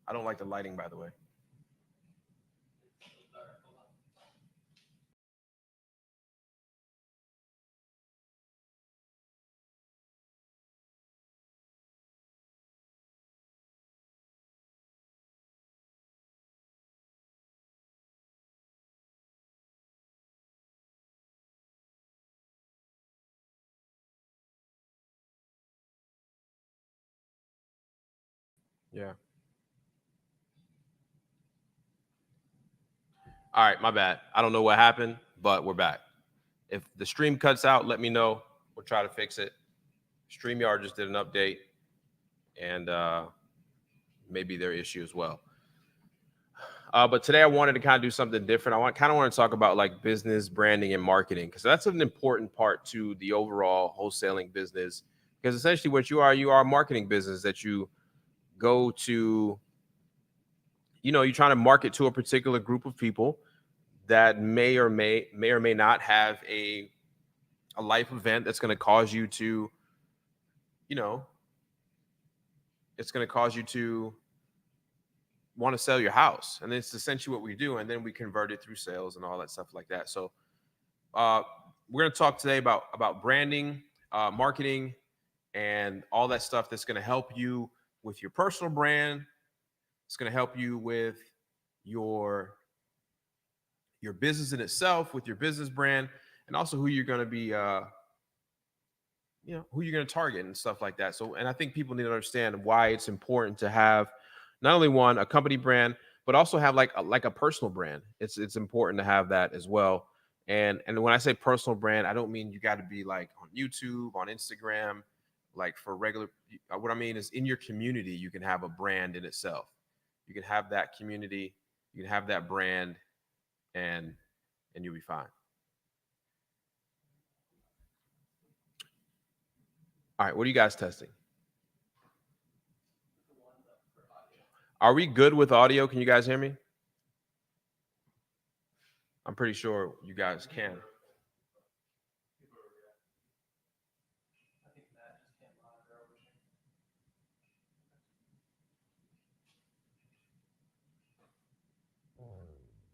I don't like the lighting, by the way. Yeah. All right, my bad. I don't know what happened, but we're back. If the stream cuts out, let me know. We'll try to fix it. StreamYard just did an update, and maybe their issue as well. But today I wanted to kind of do something different. I want to talk about like business branding and marketing because that's an important part to the overall wholesaling business. Because essentially, what you are a marketing business that you go to. You're trying to market to a particular group of people that may not have a life event that's going to cause you to, you know, it's going to cause you to want to sell your house. And it's essentially what we do. And then we convert it through sales and all that stuff like that. So uh, we're going to talk today about branding, marketing, and all that stuff that's going to help you with your personal brand. It's going to help you with your business in itself, with your business brand, and also who you're going to be who you're going to target and stuff like that. So, and I think people need to understand why it's important to have not only a company brand, but also have like a personal brand. It's important to have that as well. And when I say personal brand, I don't mean you got to be like on YouTube, on Instagram, like for regular. What I mean is in your community, you can have a brand in itself. You can have that community, you can have that brand, and you'll be fine. All right, what are you guys testing? Are we good with audio? Can you guys hear me? I'm pretty sure you guys can.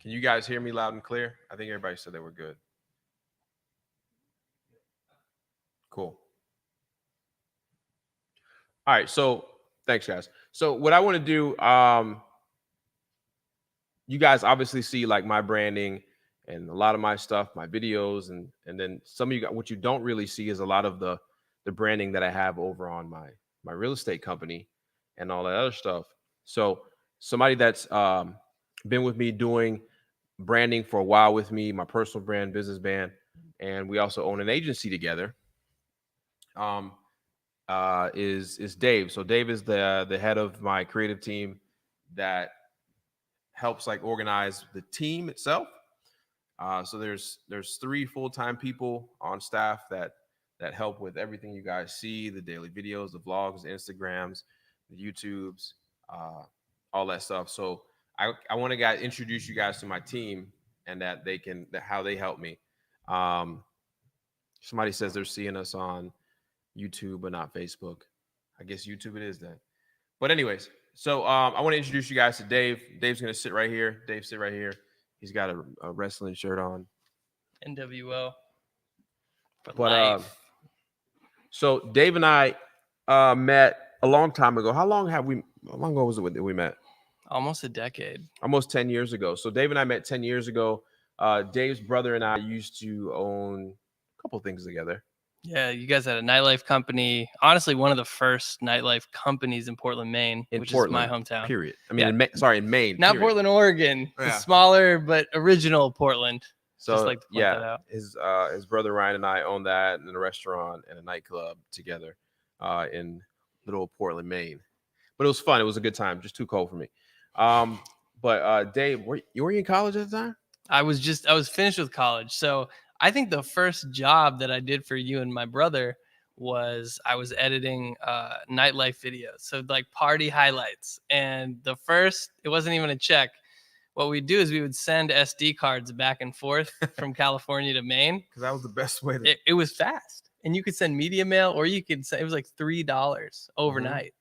Can you guys hear me loud and clear? I think everybody said they were good. Cool. All right, so thanks, guys. So what I want to do, you guys obviously see like my branding and a lot of my stuff, my videos, and then some of you got what you don't really see is a lot of the branding that I have over on my real estate company and all that other stuff. So somebody that's been with me doing branding for a while with me, my personal brand, business brand, and we also own an agency together. Um, is Dave. So Dave is the head of my creative team that helps like organize the team itself. So there's 3 full-time people on staff that help with everything you guys see, the daily videos, the vlogs, the Instagrams, the YouTubes, all that stuff. So I want to introduce you guys to my team and that how they help me. Somebody says they're seeing us on YouTube but not Facebook. I guess YouTube it is then. But anyways, so I want to introduce you guys to Dave. Dave's gonna sit right here. Dave, sit right here. He's got a wrestling shirt on. NWO. But so Dave and I met a long time ago. How long ago was it that we met? Almost a decade. Almost 10 years ago. So Dave and I met 10 years ago. Dave's brother and I used to own a couple things together. Yeah, you guys had a nightlife company. Honestly, one of the first nightlife companies in Portland, Maine, which is my hometown. Period. I mean, in Maine. Not period. Portland, Oregon. Yeah. Smaller, but original Portland. So just like to point that out. His brother Ryan and I own that and a restaurant and a nightclub together in little Portland, Maine. But it was fun. It was a good time. Just too cold for me. But Dave, were you in college at the time? I was finished with college. So I think the first job that I did for you and my brother was I was editing nightlife videos. So like party highlights. And it wasn't even a check. What we'd do is we would send SD cards back and forth from California to Maine. Because that was the best way to... It was fast. And you could send media mail or you could send, it was like $3 overnight.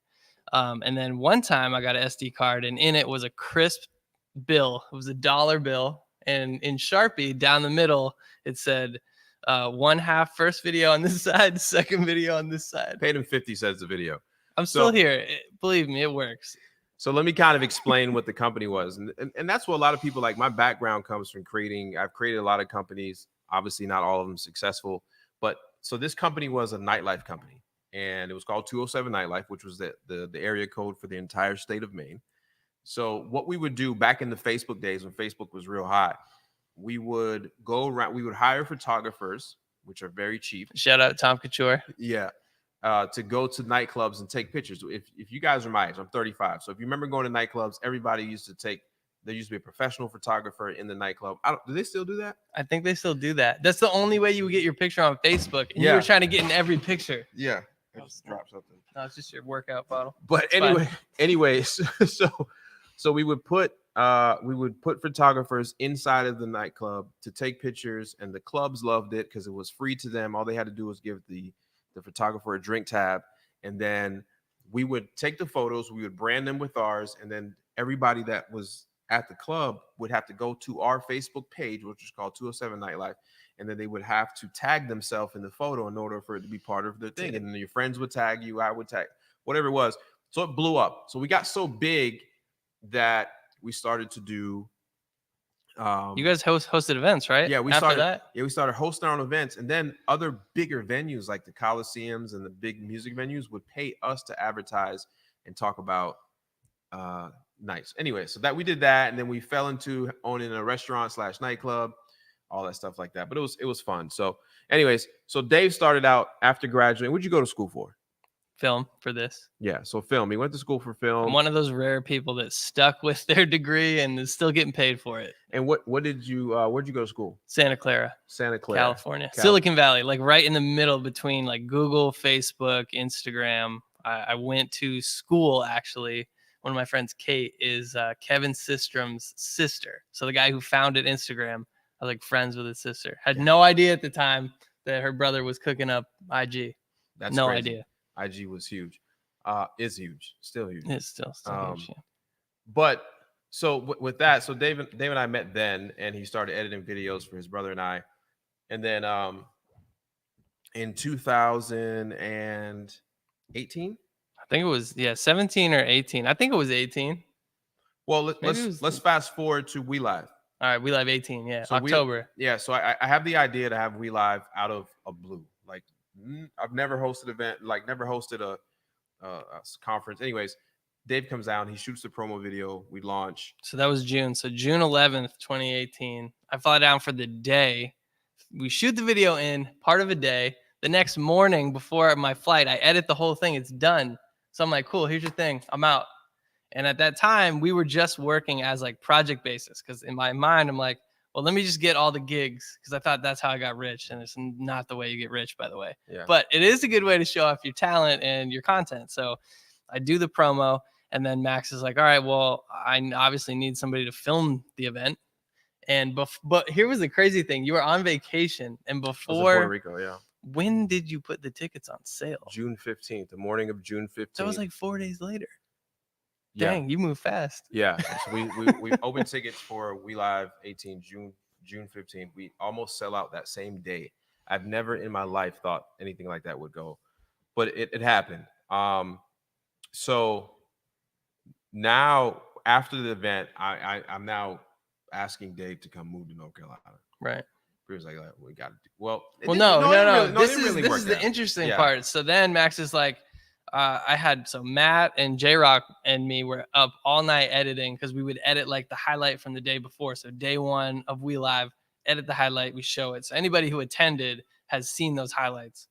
And then one time I got an SD card, and in it was a crisp bill. It was $1 bill, and in Sharpie down the middle it said 1/2 first video on this side, second video on this side. Paid him 50 cents a video. I'm still here. Believe me, it works. So let me kind of explain what the company was. And that's what a lot of people like. My background comes from creating. I've created a lot of companies, obviously not all of them successful. But so this company was a nightlife company, and it was called 207 Nightlife, which was the area code for the entire state of Maine. So what we would do back in the Facebook days when Facebook was real hot, we would go around, we would hire photographers, which are very cheap. Shout out Tom Couture. Yeah. To go to nightclubs and take pictures. If you guys are my age, I'm 35. So if you remember going to nightclubs, everybody used to take, there used to be a professional photographer in the nightclub. Do they still do that? I think they still do that. That's the only way you would get your picture on Facebook. And you were trying to get in every picture. Yeah. I just dropped something. No, it's just your workout bottle. But anyways, so we would put photographers inside of the nightclub to take pictures, and the clubs loved it because it was free to them. All they had to do was give the photographer a drink tab, and then we would take the photos, we would brand them with ours, and then everybody that was at the club would have to go to our Facebook page, which is called 207 Nightlife, and then they would have to tag themselves in the photo in order for it to be part of the thing. And then your friends would tag you, I would tag, whatever it was. So it blew up. So we got so big that we started to do. You guys hosted events, right? Yeah, we After started. that? Yeah, we started hosting our own events, and then other bigger venues like the Coliseums and the big music venues would pay us to advertise and talk about nights. Anyway, so that we did that, and then we fell into owning a restaurant / nightclub, all that stuff like that. But it was fun. So, anyways, so Dave started out after graduating. What'd you go to school for? Film for this. Yeah, so film. He went to school for film. I'm one of those rare people that stuck with their degree and is still getting paid for it. And what did you where'd you go to school? Santa Clara, California. Cal- Silicon Valley, like right in the middle between like Google, Facebook, Instagram. I went to school actually. One of my friends, Kate, is Kevin Systrom's sister. So the guy who founded Instagram, I was like friends with his sister. Had no idea at the time that her brother was cooking up IG. That's no crazy. idea. IG was huge. Is huge. Still huge. It's still huge. Yeah. But so with that, so Dave and I met then, and he started editing videos for his brother and I. And then in 2018, I think it was 17 or 18. I think it was 18. Well, let's fast forward to We Live. All right, We Live 18. Yeah, so October. So I have the idea to have We Live out of a blue. Like I've never hosted an event, like never hosted a conference. Anyways, Dave comes out, he shoots the promo video, we launch. So that was June. So June 11th, 2018. I fly down for the day. We shoot the video in part of a day. The next morning before my flight, I edit the whole thing. It's done. So I'm like, cool, here's your thing. I'm out. And at that time, we were just working as like project basis. Because in my mind, I'm like, well, let me just get all the gigs, because I thought that's how I got rich. And it's not the way you get rich, by the way. Yeah. But it is a good way to show off your talent and your content. So I do the promo, and then Max is like, all right, well, I obviously need somebody to film the event. And but here was the crazy thing. You were on vacation, and before Puerto Rico, yeah. When did you put the tickets on sale? June 15th, the morning of June 15th. That was like 4 days later. Yeah. Dang, you move fast. Yeah. So we opened tickets for We Live 18 June 15th. We almost sell out that same day. I've never in my life thought anything like that would go, but it happened. So now after the event, I'm now asking Dave to come move to North Carolina. Right. He was like, we got to do well. No. This This is the interesting part. So then Max is like, Matt and J-Rock and me were up all night editing, because we would edit like the highlight from the day before. So day one of We Live, edit the highlight, we show it. So anybody who attended has seen those highlights.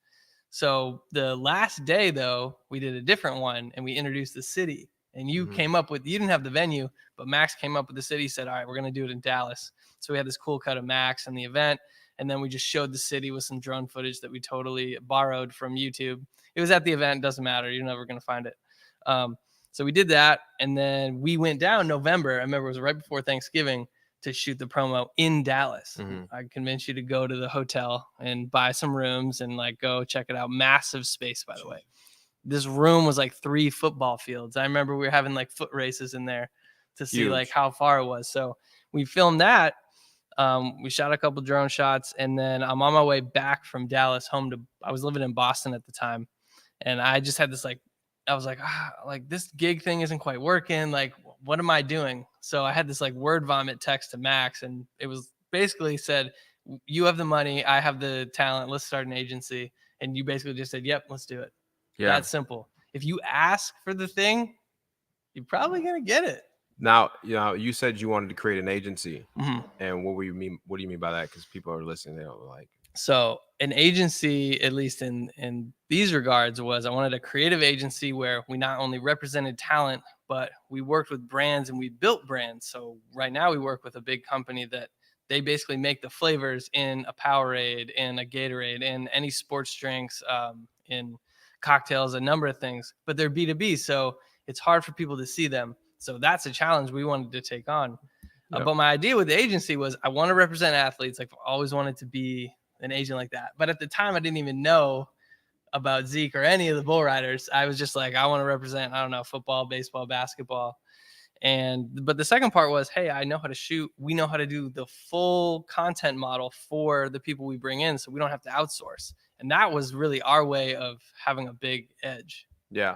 So the last day, though, we did a different one, and we introduced the city. And you came up with, you didn't have the venue, but Max came up with the city, said, all right, we're going to do it in Dallas. So we had this cool cut of Max and the event. And then we just showed the city with some drone footage that we totally borrowed from YouTube. It was at the event. Doesn't matter. You're never going to find it. So we did that. And then we went down November. I remember it was right before Thanksgiving to shoot the promo in Dallas. I convinced you to go to the hotel and buy some rooms and like go check it out. Massive space, by the way. this room was like 3 football fields. I remember we were having like foot races in there to see like Huge. how far it was. So we filmed that. We shot a couple drone shots, and then I'm on my way back from Dallas home to. I was living in Boston at the time, and I just had this like, I was like, like this gig thing isn't quite working. Like, what am I doing? So I had this like word vomit text to Max, and it was basically said, "You have the money, I have the talent. Let's start an agency." And you basically just said, "Yep, let's do it." Yeah. That's simple. If you ask for the thing, you're probably gonna get it. Now, you said you wanted to create an agency, Mhm. and what do you mean by that? Because people are listening, they're like, So an agency, at least in these regards, was I wanted a creative agency where we not only represented talent, but we worked with brands and we built brands. So right now we work with a big company that they basically make the flavors in a Powerade, in a Gatorade, in any sports drinks, in cocktails, a number of things. But they're B2B, so it's hard for people to see them. So that's a challenge we wanted to take on. Yep. But my idea with the agency was I want to represent athletes. Like, I always wanted to be an agent like that. But at the time, I didn't even know about Zeke or any of the bull riders. I was just like, I want to represent, I don't know, football, baseball, basketball. But the second part was, hey, I know how to shoot. We know how to do the full content model for the people we bring in, so we don't have to outsource. And that was really our way of having a big edge. yeah.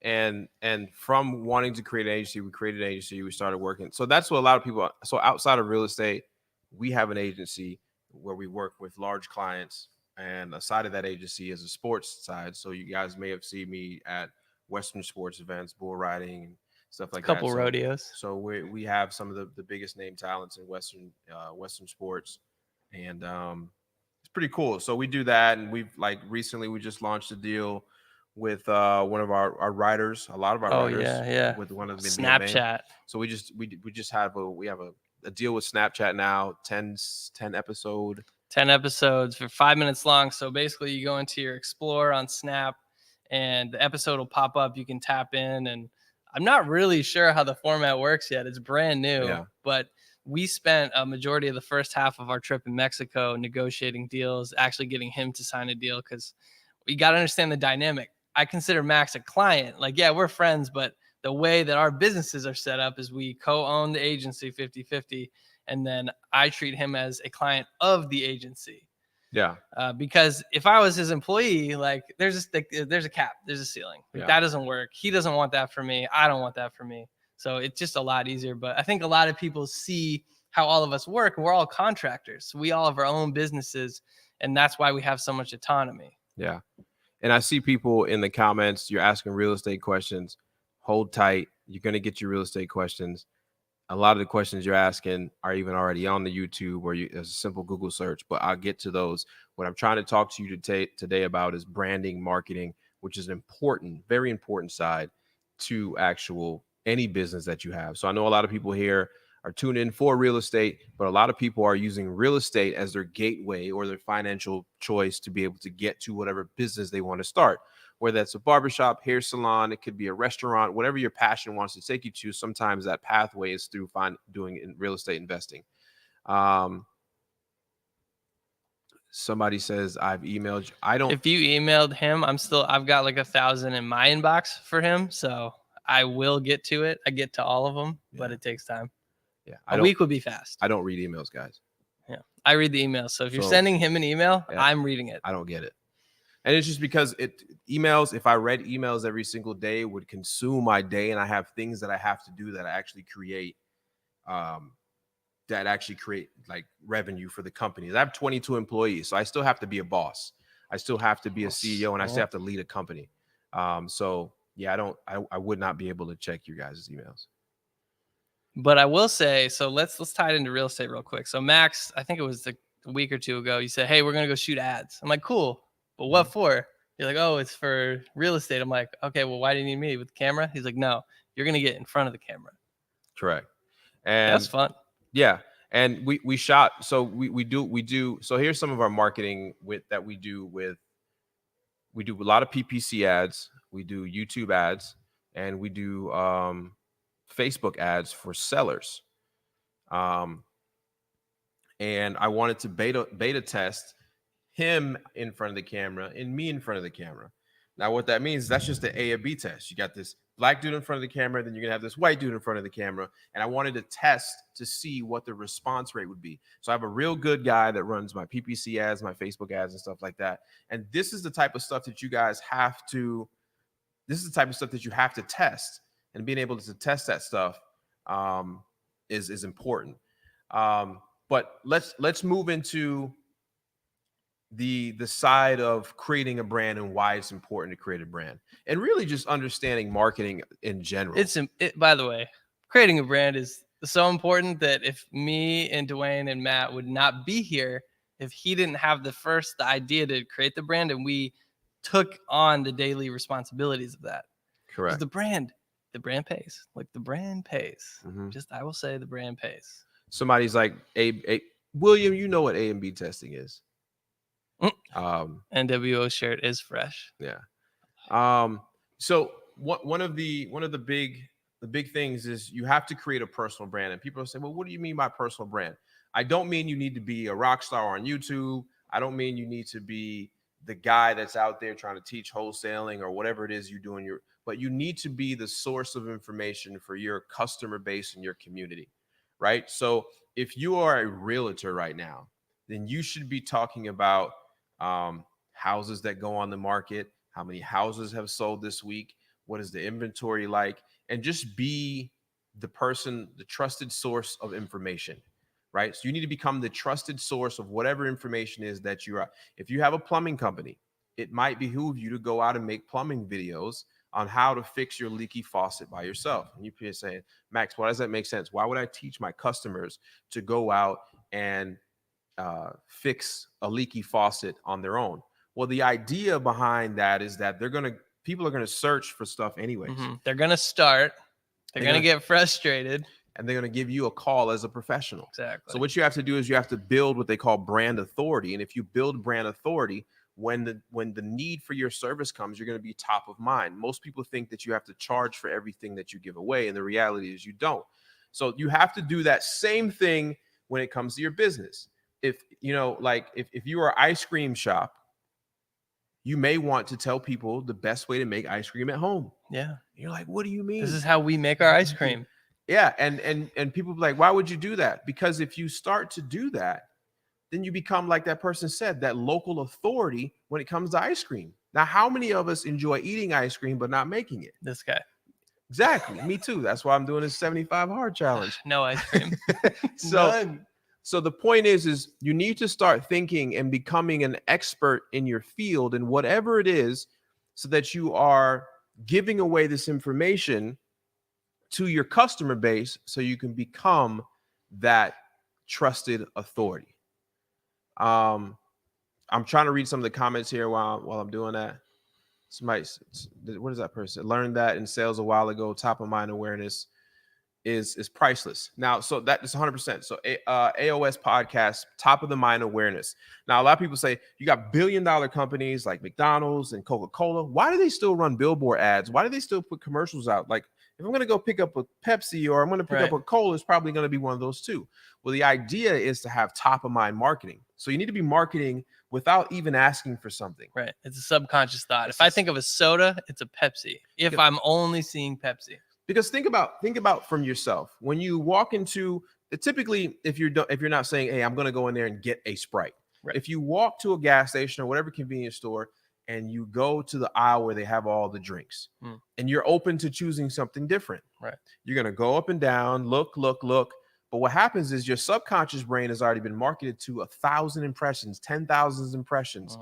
And from wanting to create an agency, we created an agency. We started working. So that's what a lot of people. So outside of real estate, we have an agency where we work with large clients, and aside of that agency is a sports side. So you guys may have seen me at Western sports events, bull riding, and stuff like Couple that. rodeos. So we have some of the biggest name talents in Western sports, and it's pretty cool. So we do that, and we've like recently we just launched a deal with one of our writers, a lot of our Oh writers, yeah. with one of the Snapchat. So we just have a deal with Snapchat now, 10 episode. 10 episodes for 5 minutes long. So basically, you go into your Explore on Snap, and the episode will pop up. You can tap in, and I'm not really sure how the format works yet. It's brand new, Yeah. but we spent a majority of the first half of our trip in Mexico negotiating deals, actually getting him to sign a deal, because you got to understand the dynamic. I consider Max a client. Like, yeah, we're friends, but the way that our businesses are set up is we co-own the agency 50-50, and then I treat him as a client of the agency. Yeah. Because if I was his employee, like there's a cap, there's a ceiling. Like, that doesn't work. He doesn't want that for me. I don't want that for me. So it's just a lot easier. But I think a lot of people see how all of us work. We're all contractors. We all have our own businesses, and that's why we have so much autonomy. Yeah. And I see people in the comments, you're asking real estate questions. Hold tight. You're going to get your real estate questions. A lot of the questions you're asking are even already on the YouTube, or it's a simple Google search, but I'll get to those. What I'm trying to talk to you today about is branding, marketing, which is an important, very important side to actual any business that you have. So I know a lot of people here are tuned in for real estate, but a lot of people are using real estate as their gateway or their financial choice to be able to get to whatever business they want to start. Whether that's a barbershop, hair salon, it could be a restaurant, whatever your passion wants to take you to. Sometimes that pathway is through doing in real estate investing. Somebody says I've emailed you. I don't. If you emailed him, I've got like 1,000 in my inbox for him. So I will get to it. I get to all of them, but it takes time. Yeah. A week would be fast. I don't read emails, guys. Yeah. I read the emails. So if you're sending him an email, I'm reading it. I don't get it. And it's just because emails, if I read emails every single day, would consume my day. And I have things that I have to do that I actually create, like revenue for the companies. I have 22 employees, so I still have to be a boss. I still have to be a CEO, and I still have to lead a company. So yeah, I would not be able to check your guys' emails. But I will say, so let's tie it into real estate real quick. So Max, I think it was a week or two ago, you said, hey, we're going to go shoot ads. I'm like, cool. But what for? You're like, oh, it's for real estate. I'm like, okay, well, why do you need me with the camera? He's like, no, you're going to get in front of the camera. Correct. And that's fun. Yeah. And we shot. So we do. So here's some of our marketing that we do a lot of PPC ads. We do YouTube ads, and we do Facebook ads for sellers. And I wanted to beta test him in front of the camera and me in front of the camera. Now, what that means, that's just the A and B test. You got this black dude in front of the camera, then you're gonna have this white dude in front of the camera. And I wanted to test to see what the response rate would be. So I have a real good guy that runs my PPC ads, my Facebook ads, and stuff like that. And this is the type of stuff that you guys have to, this is the type of stuff that you have to test. And being able to test that stuff is important. But let's move into the side of creating a brand and why it's important to create a brand, and really just understanding marketing in general. By the way, creating a brand is so important that if me and Dwayne and Matt would not be here if he didn't have the idea to create the brand and we took on the daily responsibilities of that. Correct. The brand pays. Like the brand pays. Mm-hmm. I will say the brand pays. Somebody's like, William, you know what A and B testing is. NWO shirt is fresh. Yeah. So one of the big things is you have to create a personal brand. And people say, well, what do you mean by personal brand? I don't mean you need to be a rock star on YouTube. I don't mean you need to be the guy that's out there trying to teach wholesaling or whatever it is you're doing. But you need to be the source of information for your customer base and your community, right? So if you are a realtor right now, then you should be talking about houses that go on the market, how many houses have sold this week, what is the inventory like, and just be the trusted source of information, right? So you need to become the trusted source of whatever information is that you are. If you have a plumbing company, it might behoove you to go out and make plumbing videos on how to fix your leaky faucet by yourself. And you're saying, Max, why does that make sense? Why would I teach my customers to go out and fix a leaky faucet on their own? Well, the idea behind that is that people are gonna search for stuff anyways. Mm-hmm. They're gonna get frustrated, and they're gonna give you a call as a professional. Exactly. So what you have to do is you have to build what they call brand authority. And if you build brand authority, when the need for your service comes, you're going to be top of mind. Most people think that you have to charge for everything that you give away, and the reality is you don't. So you have to do that same thing when it comes to your business. If you are an ice cream shop, you may want to tell people the best way to make ice cream at home. Yeah. You're like, what do you mean? This is how we make our ice cream. Yeah. And people be like, why would you do that? Because if you start to do that, then you become, like that person said, that local authority when it comes to ice cream. Now, how many of us enjoy eating ice cream but not making it? This guy. Exactly. Me too. That's why I'm doing this 75 hard challenge. No ice cream. So the point is you need to start thinking and becoming an expert in your field and whatever it is, so that you are giving away this information to your customer base so you can become that trusted authority. I'm trying to read some of the comments here while I'm doing that. What is that person? Learned that in sales a while ago. Top of mind awareness is priceless. Now, so that is 100%. So AOS podcast, top of the mind awareness. Now, a lot of people say you got billion-dollar companies like McDonald's and Coca-Cola. Why do they still run billboard ads? Why do they still put commercials out? Like, if I'm going to go pick up a Pepsi or I'm going to pick up a Cola, it's probably going to be one of those two. Well, the idea is to have top of mind marketing. So you need to be marketing without even asking for something. Right. It's a subconscious thought. If I think of a soda, it's a Pepsi. If I'm only seeing Pepsi. Because think about from yourself. When you walk into, typically, if you're not saying, hey, I'm going to go in there and get a Sprite. Right. If you walk to a gas station or whatever convenience store and you go to the aisle where they have all the drinks and you're open to choosing something different. Right. You're going to go up and down, look. But what happens is your subconscious brain has already been marketed to 1,000 impressions, 10,000 impressions.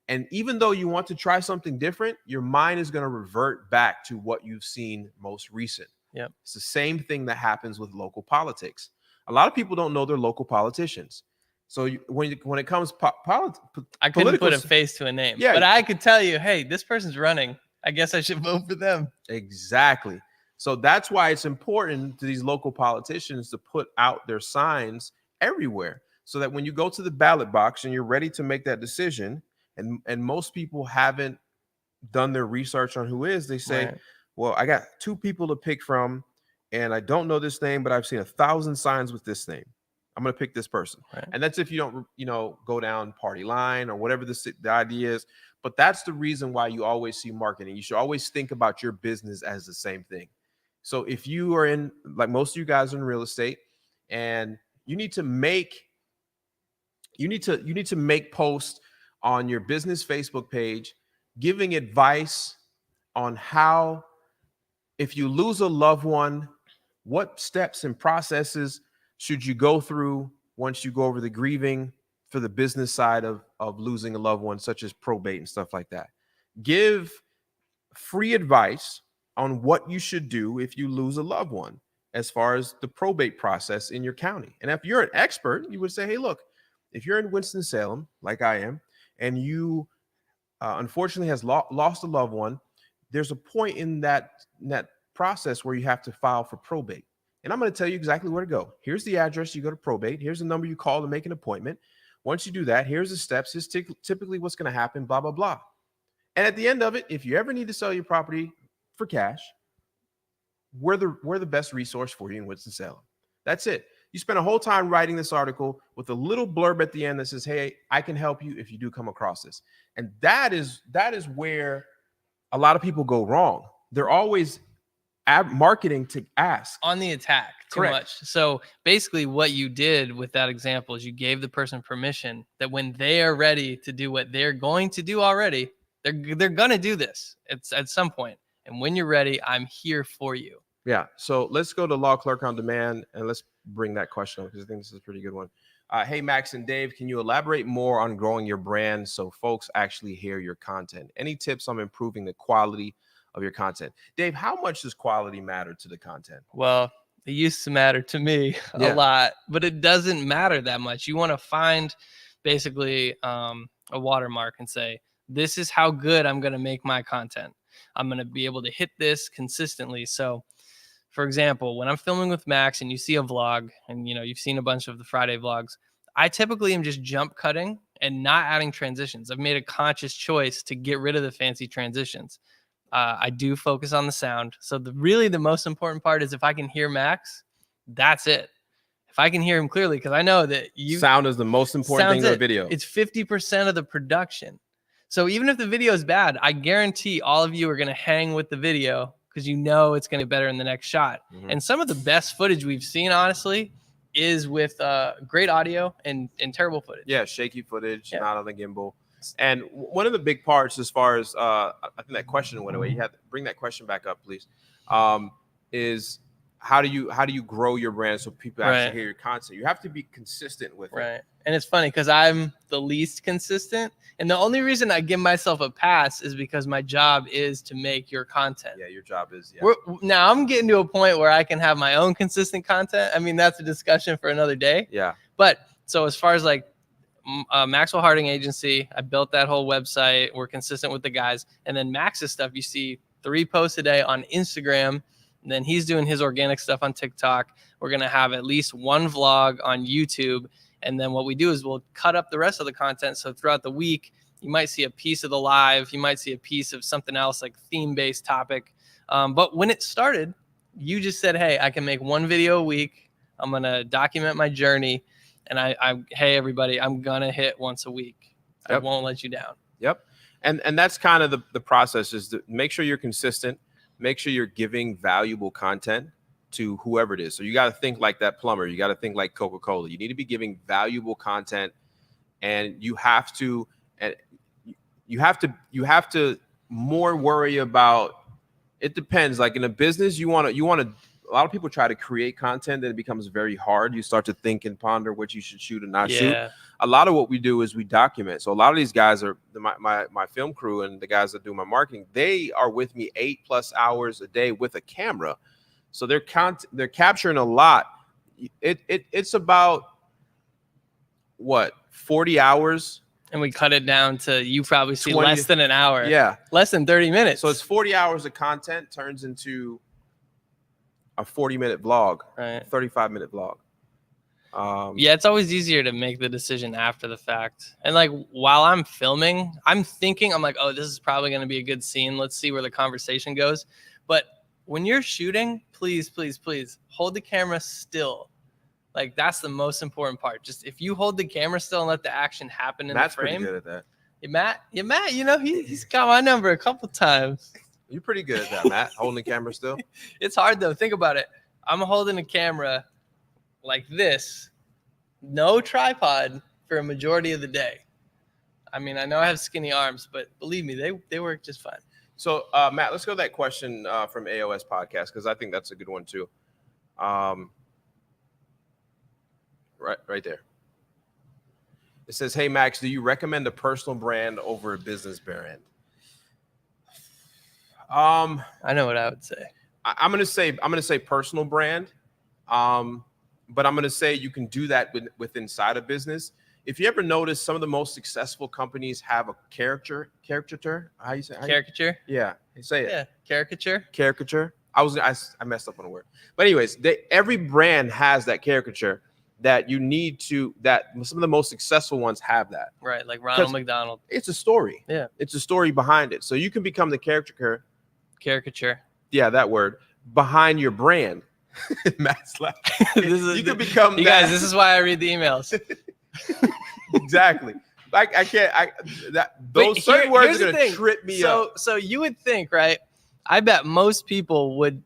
And even though you want to try something different, your mind is going to revert back to what you've seen most recent. Yep. It's the same thing that happens with local politics. A lot of people don't know their local politicians. So when it comes I couldn't put a face to a name, but I could tell you, hey, this person's running. I guess I should vote for them. Exactly. So that's why it's important to these local politicians to put out their signs everywhere, so that when you go to the ballot box and you're ready to make that decision, and most people haven't done their research on who is, they say, right, well, I got two people to pick from and I don't know this name, but I've seen 1,000 signs with this name. I'm going to pick this person. Right. And that's if you don't, go down party line or whatever the idea is. But that's the reason why you always see marketing. You should always think about your business as the same thing. So if you are in, like most of you guys are in real estate, and you need to make posts on your business Facebook page giving advice on how, if you lose a loved one, what steps and processes should you go through once you go over the grieving for the business side of losing a loved one, such as probate and stuff like that. Give free advice on what you should do if you lose a loved one as far as the probate process in your county. And if you're an expert, you would say, hey, look, if you're in Winston-Salem, like I am, and you unfortunately has lost a loved one, there's a point in that process where you have to file for probate. And I'm going to tell you exactly where to go. Here's the address. You go to probate. Here's the number you call to make an appointment. Once you do that, here's the steps. Here's typically what's going to happen, blah, blah, blah. And at the end of it, if you ever need to sell your property for cash, we're the best resource for you in Winston-Salem. That's it. You spend a whole time writing this article with a little blurb at the end that says, hey, I can help you if you do come across this. And that is where a lot of people go wrong. They're always marketing to ask. On the attack too Correct. much. So basically what you did with that example is you gave the person permission that when they are ready to do what they're going to do already, they're going to do this. It's at some point. And when you're ready, I'm here for you. Yeah. So let's go to Law Clerk on Demand and let's bring that question up because I think this is a pretty good one. Hey, Max and Dave, can you elaborate more on growing your brand so folks actually hear your content? Any tips on improving the quality of your content? Dave, how much does quality matter to the content? Well, it used to matter to me a lot, but it doesn't matter that much. You want to find basically a watermark and say, this is how good I'm going to make my content. I'm going to be able to hit this consistently. So for example, when I'm filming with Max and you see a vlog and, you've seen a bunch of the Friday vlogs, I typically am just jump cutting and not adding transitions. I've made a conscious choice to get rid of the fancy transitions. I do focus on the sound. So the most important part is if I can hear Max, that's it. If I can hear him clearly, because I know that sound is the most important thing in the video. It's 50% of the production. So even if the video is bad, I guarantee all of you are going to hang with the video because it's going to be better in the next shot. Mm-hmm. And some of the best footage we've seen, honestly, is with great audio and terrible footage. Yeah, shaky footage, not on the gimbal. And one of the big parts, as far as I think that question went away. You have to bring that question back up, please. Is how do you grow your brand so people actually hear your content? You have to be consistent with it. Right. And it's funny because I'm the least consistent. And the only reason I give myself a pass is because my job is to make your content. Yeah, your job is. Now I'm getting to a point where I can have my own consistent content. I mean, that's a discussion for another day. Yeah. But so as far as like Maxwell Harding Agency, I built that whole website. We're consistent with the guys. And then Max's stuff, you see 3 posts a day on Instagram. And then he's doing his organic stuff on TikTok. We're going to have at least 1 vlog on YouTube. And then what we do is we'll cut up the rest of the content. So throughout the week, you might see a piece of the live. You might see a piece of something else like theme-based topic. But when it started, you just said, hey, I can make 1 video a week. I'm going to document my journey. And hey, everybody, I'm going to hit once a week. Yep. I won't let you down. Yep. And that's kind of the process is to make sure you're consistent. Make sure you're giving valuable content to whoever it is. So you got to think like that plumber. You got to think like Coca-Cola. You need to be giving valuable content, and you have to more worry about. It depends. Like in a business, you want to. A lot of people try to create content that it becomes very hard. You start to think and ponder what you should shoot and not shoot. A lot of what we do is we document. So a lot of these guys are my film crew and the guys that do my marketing. They are with me 8+ hours a day with a camera. So they're capturing a lot. It's about what 40 hours. And we cut it down to you probably see less than an hour. Yeah. Less than 30 minutes. So it's 40 hours of content turns into a 40-minute vlog, right? 35-minute vlog. Yeah, it's always easier to make the decision after the fact. And like while I'm filming, I'm like, oh, this is probably going to be a good scene. Let's see where the conversation goes. But when you're shooting, please, please, please hold the camera still Like that's the most important part. Just if you hold the camera still and let the action happen in Matt's the frame. pretty good at that. Yeah, Matt, you know, he's got my number a couple times. You're pretty good at that, Matt. Holding the camera still. It's hard though. Think about it. I'm holding a camera like this, no tripod for a majority of the day. I mean, I know I have skinny arms, but believe me, they work just fine. So, Matt, let's go to that question from AOS Podcast, because I think that's a good one too. Right there. It says, "Hey Max, do you recommend a personal brand over a business brand?" I know what I would say. I'm gonna say personal brand, but I'm gonna say you can do that with inside a business. If you ever notice, some of the most successful companies have a caricature. How you say? Caricature? Yeah, say it. Yeah, caricature. Caricature. I messed up on a word, but anyways, every brand has that caricature that you need to. That some of the most successful ones have that. Right, like Ronald McDonald. It's a story. Yeah, it's a story behind it. So you can become the caricature. Yeah, that word behind your brand. Matt's laughing. You can become. You guys, this is why I read the emails. Exactly. Like those certain words are gonna trip me up. So you would think, right? I bet most people would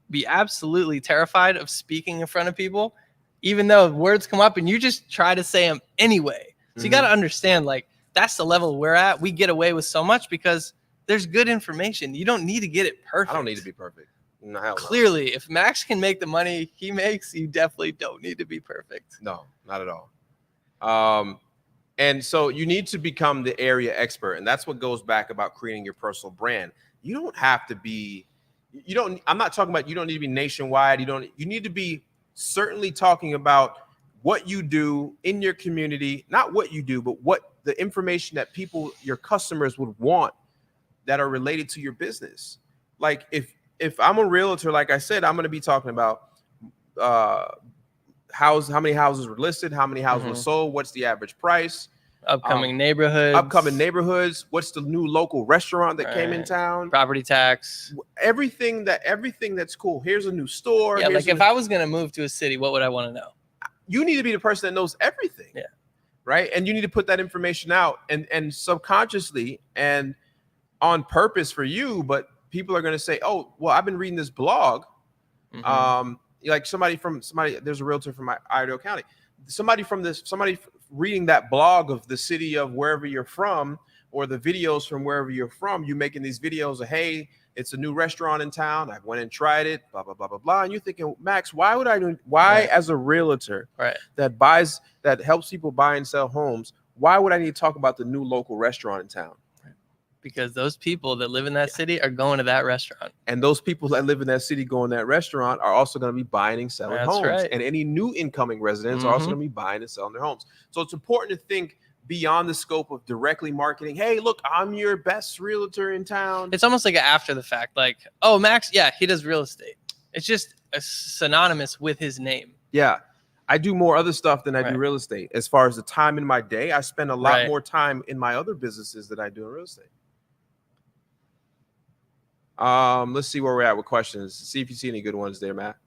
be absolutely terrified of speaking in front of people, even though words come up and you just try to say them anyway. So you got to understand, like, that's the level we're at. We get away with so much because there's good information. You don't need to get it perfect. I don't need to be perfect. No, clearly, if Max can make the money he makes, you definitely don't need to be perfect. No, not at all. And so you need to become the area expert. And that's what goes back about creating your personal brand. You don't have to be, I'm not talking about, you don't need to be nationwide. You need to be certainly talking about what you do in your community, not what you do, but what the information that people, your customers would want that are related to your business. Like if I'm a realtor, like I said, I'm going to be talking about how many houses were listed, how many houses were sold, what's the average price, upcoming neighborhoods, what's the new local restaurant that came in town, property tax, everything that's cool. Here's a new store. Yeah, like if I was going to move to a city, what would I want to know? You need to be the person that knows everything. Yeah. Right. And you need to put that information out and subconsciously and on purpose for you. But people are going to say, oh, well, I've been reading this blog. Like there's a realtor from Iredell County. Somebody reading that blog of the city of wherever you're from, or the videos from wherever you're from, you making these videos of, hey, it's a new restaurant in town. I went and tried it, blah, blah, blah, blah, blah. And you're thinking, Max, as a realtor that helps people buy and sell homes, why would I need to talk about the new local restaurant in town? Because those people that live in that city are going to that restaurant. And those people that live in that city going to that restaurant are also going to be buying and selling homes. Right. And any new incoming residents are also going to be buying and selling their homes. So it's important to think beyond the scope of directly marketing. Hey, look, I'm your best realtor in town. It's almost like an after the fact. Like, oh, Max, yeah, he does real estate. It's just synonymous with his name. Yeah. I do more other stuff than I do real estate. As far as the time in my day, I spend a lot more time in my other businesses than I do in real estate. Let's see where we're at with questions. See if you see any good ones there, Matt.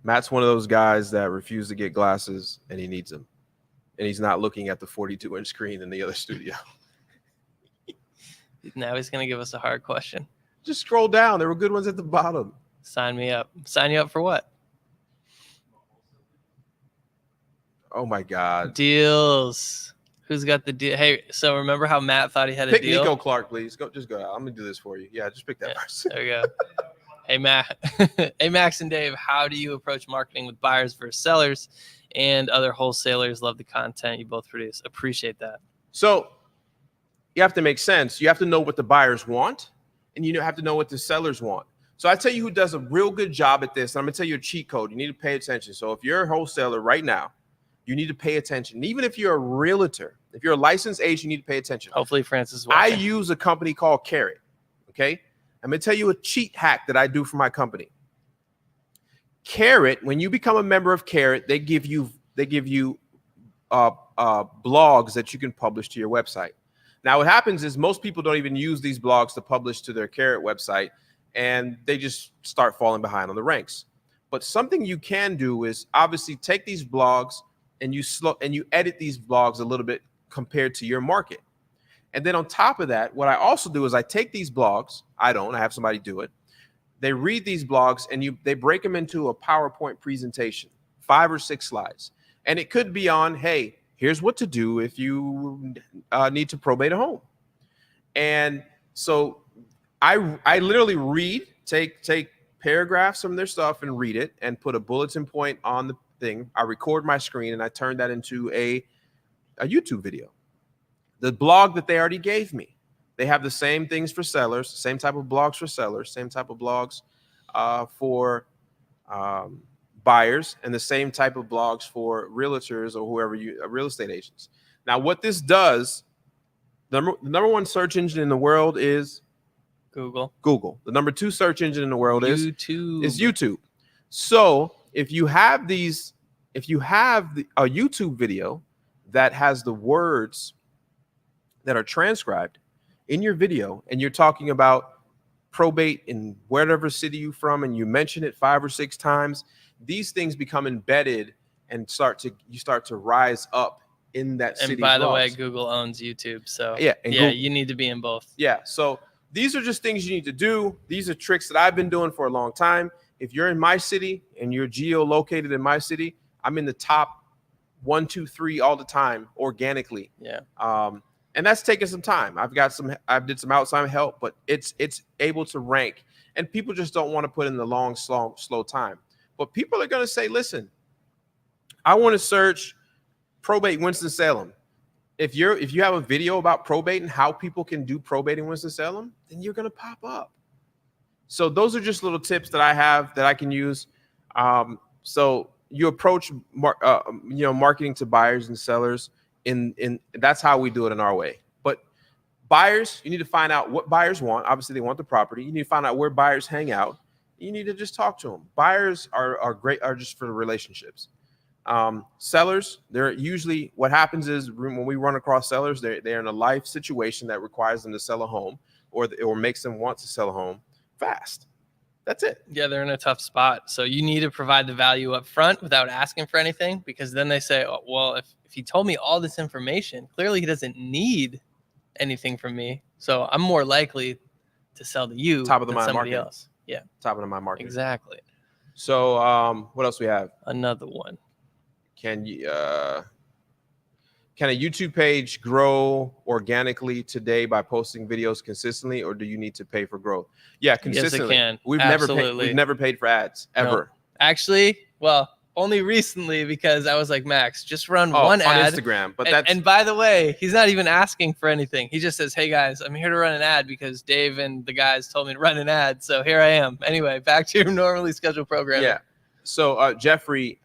Matt's one of those guys that refuse to get glasses and he needs them. And he's not looking at the 42-inch screen in the other studio. Now he's going to give us a hard question. Just scroll down. There were good ones at the bottom. Sign me up. Sign you up for what? Oh, my God. Deals. Who's got the deal? Hey, so remember how Matt thought he had a pick deal? Nico Clark, please. Just go out. I'm going to do this for you. Yeah, just pick that person. There we go. Hey, Matt. Hey, Max and Dave, how do you approach marketing with buyers versus sellers and other wholesalers? Love the content you both produce. Appreciate that. So you have to make sense. You have to know what the buyers want, and you have to know what the sellers want. So I tell you who does a real good job at this. I'm going to tell you a cheat code. You need to pay attention. So if you're a wholesaler right now, you need to pay attention. Even if you're a realtor, if you're a licensed agent, you need to pay attention. Hopefully Francis is watching. I use a company called Carrot. Okay. I'm going to tell you a cheat hack that I do for my company. Carrot, when you become a member of Carrot, they give you blogs that you can publish to your website. Now, what happens is most people don't even use these blogs to publish to their Carrot website. and they just start falling behind on the ranks. But something you can do is obviously take these blogs and you edit these blogs a little bit compared to your market. And then on top of that, what I also do is I take these blogs. I have somebody do it. They read these blogs and they break them into a PowerPoint presentation, 5 or 6 slides. And it could be on, hey, here's what to do if you need to probate a home. And so I literally take paragraphs from their stuff and read it and put a bulletin point on the thing. I record my screen and I turn that into a YouTube video. The blog that they already gave me, they have the same things for sellers, same type of blogs for sellers, same type of blogs for buyers, and the same type of blogs for realtors or whoever real estate agents. Now, what this does, the number one search engine in the world is Google. The number 2 search engine in the world is YouTube. So if you have a YouTube video that has the words that are transcribed in your video, and you're talking about probate in whatever city you're from, and you mention it 5 or 6 times, these things become embedded and you start to rise up in that city. And by the way, Google owns YouTube, so you need to be in both. Yeah, so these are just things you need to do. These are tricks that I've been doing for a long time. If you're in my city and you're geolocated in my city, I'm in the top 1, 2, 3 all the time organically. Yeah. And that's taken some time. I did some outside help, but it's able to rank. And people just don't want to put in the long, slow time. But people are going to say, listen, I want to search probate Winston-Salem. If you have a video about probate and how people can do probate in Winston-Salem, then you're going to pop up. So those are just little tips that I have that I can use. So you approach marketing to buyers and sellers in that's how we do it in our way. But buyers, you need to find out what buyers want. Obviously, they want the property. You need to find out where buyers hang out. You need to just talk to them. Buyers are great, are just for the relationships. Sellers, they're usually, what happens is when we run across sellers, they're in a life situation that requires them to sell a home or makes them want to sell a home fast. That's it. Yeah, they're in a tough spot. So you need to provide the value up front without asking for anything, because then they say, oh, well, if he told me all this information, clearly he doesn't need anything from me. So I'm more likely to sell to you top of the than mind somebody market. else. Yeah. Top of the mind market. Exactly. So what else we have? Another one. Can a YouTube page grow organically today by posting videos consistently, or do you need to pay for growth? Yeah, consistently. Yes, it can. We've never paid for ads ever. No. Actually, well, only recently, because I was like, Max, just run one on ad. Instagram. But and by the way, he's not even asking for anything. He just says, hey guys, I'm here to run an ad because Dave and the guys told me to run an ad. So here I am. Anyway, back to your normally scheduled program. Yeah. So Jeffrey,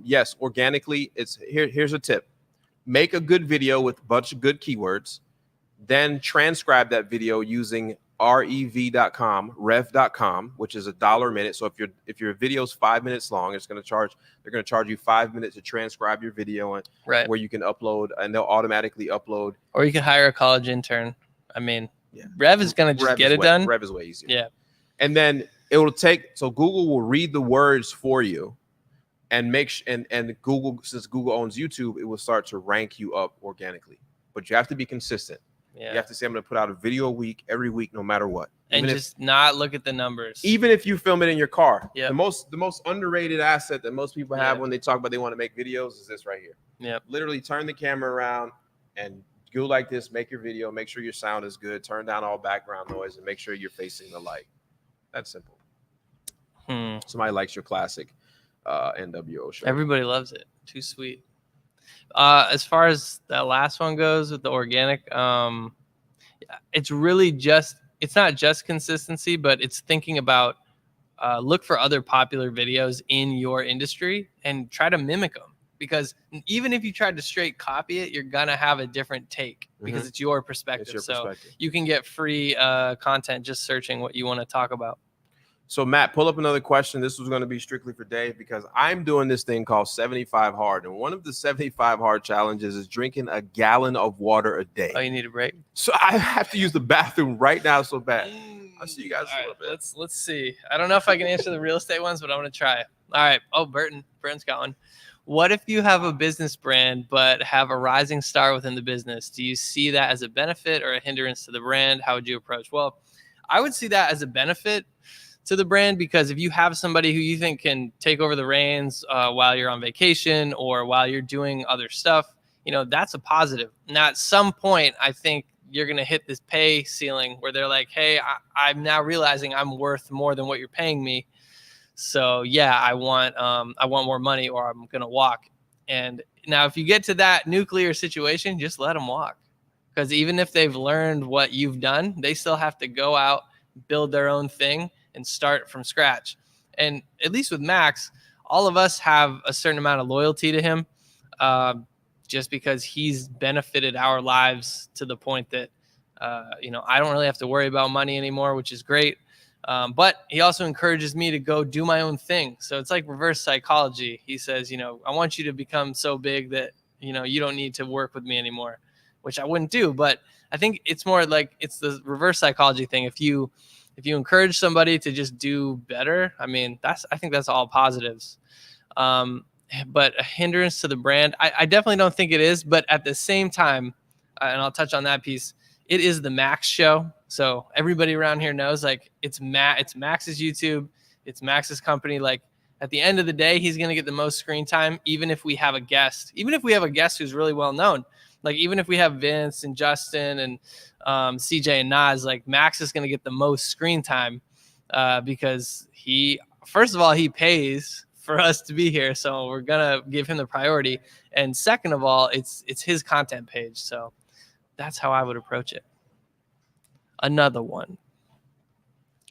yes, organically, here's a tip. Make a good video with a bunch of good keywords, then transcribe that video using rev.com, which is $1 a minute. So if your video is 5 minutes long, they're going to charge you 5 minutes to transcribe your video, and where you can upload, and they'll automatically upload. Or you can hire a college intern. I mean, Rev is going to just get it done. Rev is way easier. Yeah. And then so Google will read the words for you, and and Google, since Google owns YouTube, it will start to rank you up organically. But you have to be consistent. Yeah. You have to say, I'm going to put out a video a week, every week, no matter what. And just not look at the numbers. Even if you film it in your car. Yeah. The most underrated asset that most people have when they talk about they want to make videos is this right here. Yeah. Literally turn the camera around and go like this, make your video, make sure your sound is good, turn down all background noise, and make sure you're facing the light. That's simple. Somebody likes your classic NWO show. Everybody loves it. Too sweet. As far as that last one goes with the organic, it's really it's not just consistency, but it's thinking about look for other popular videos in your industry and try to mimic them. Because even if you tried to straight copy it, you're going to have a different take because it's your perspective. You can get free content just searching what you want to talk about. So, Matt, pull up another question. This was going to be strictly for Dave because I'm doing this thing called 75 Hard. And one of the 75 Hard challenges is drinking a gallon of water a day. Oh, you need a break? So I have to use the bathroom right now so bad. I'll see you guys All a little right, bit. let's see. I don't know if I can answer the real estate ones, but I'm gonna try. All right. Oh, Burton's got one. What if you have a business brand but have a rising star within the business? Do you see that as a benefit or a hindrance to the brand? How would you approach? Well, I would see that as a benefit to the brand, because if you have somebody who you think can take over the reins while you're on vacation or while you're doing other stuff, that's a positive. Now, at some point, I think you're going to hit this pay ceiling where they're like, hey, I'm now realizing I'm worth more than what you're paying me. So yeah, I want more money or I'm going to walk. And now if you get to that nuclear situation, just let them walk. Because even if they've learned what you've done, they still have to go out, build their own thing and start from scratch. And at least with Max, all of us have a certain amount of loyalty to him, just because he's benefited our lives to the point that, I don't really have to worry about money anymore, which is great. But he also encourages me to go do my own thing. So it's like reverse psychology. He says, I want you to become so big that, you don't need to work with me anymore, which I wouldn't do. But I think it's more like it's the reverse psychology thing. If you encourage somebody to just do better, I think that's all positives. But a hindrance to the brand, I definitely don't think it is. But at the same time, and I'll touch on that piece, it is the Max show. So everybody around here knows, like, it's Max's YouTube, it's Max's company. Like, at the end of the day, he's going to get the most screen time, even if we have a guest who's really well known. Like, even if we have Vince and Justin and CJ and Nas, like, Max is going to get the most screen time because first of all, he pays for us to be here. So we're going to give him the priority. And second of all, it's his content page. So that's how I would approach it. Another one.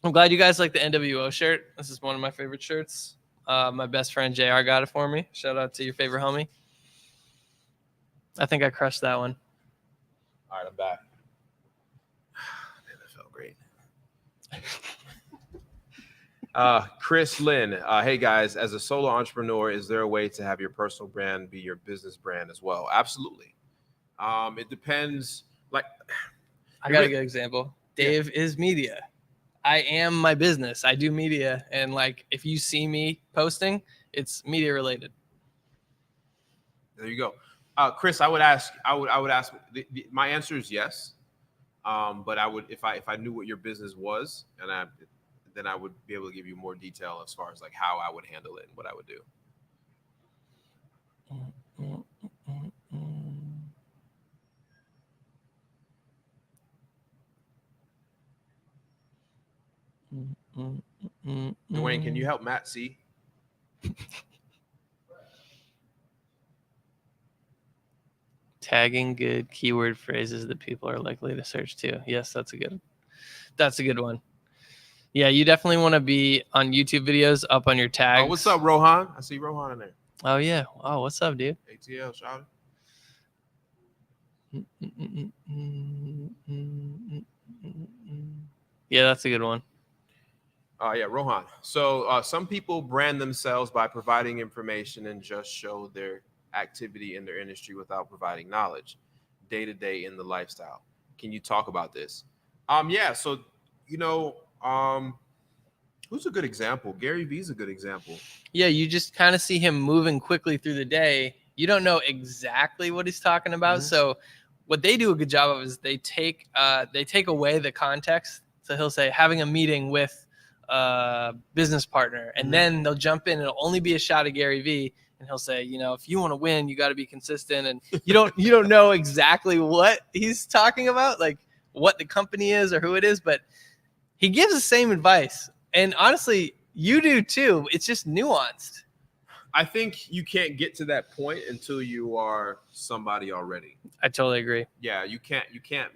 I'm glad you guys like the NWO shirt. This is one of my favorite shirts. My best friend JR got it for me. Shout out to your favorite homie. I think I crushed that one. All right, I'm back. Man, that felt great. Chris Lynn, hey guys, as a solo entrepreneur, is there a way to have your personal brand be your business brand as well? Absolutely. It depends. Like, I got a good example. Dave is media. I am my business. I do media, and like, if you see me posting, it's media related. There you go. Chris, I would ask. My answer is yes. But I would, if I knew what your business was, then I would be able to give you more detail as far as like how I would handle it and what I would do. Dwayne, can you help Matt see? Tagging good keyword phrases that people are likely to search too. Yes, that's a good one. Yeah, you definitely want to be on YouTube videos up on your tags. Oh, what's up, Rohan? I see Rohan in there. Oh yeah. Oh, what's up, dude? ATL, shout out. Yeah, that's a good one. Yeah, Rohan. So some people brand themselves by providing information and just show their activity in their industry without providing knowledge day to day in the lifestyle. Can you talk about this? Yeah. So, who's a good example? Gary Vee's a good example. Yeah, you just kind of see him moving quickly through the day. You don't know exactly what he's talking about. Mm-hmm. So what they do a good job of is they take away the context. So he'll say having a meeting with a business partner, and then they'll jump in and it'll only be a shot of Gary Vee. And he'll say, if you want to win, you got to be consistent. And you don't know exactly what he's talking about, like what the company is or who it is, but he gives the same advice. And honestly, you do too. It's just nuanced. I think you can't get to that point until you are somebody already. I totally agree. Yeah, you can't.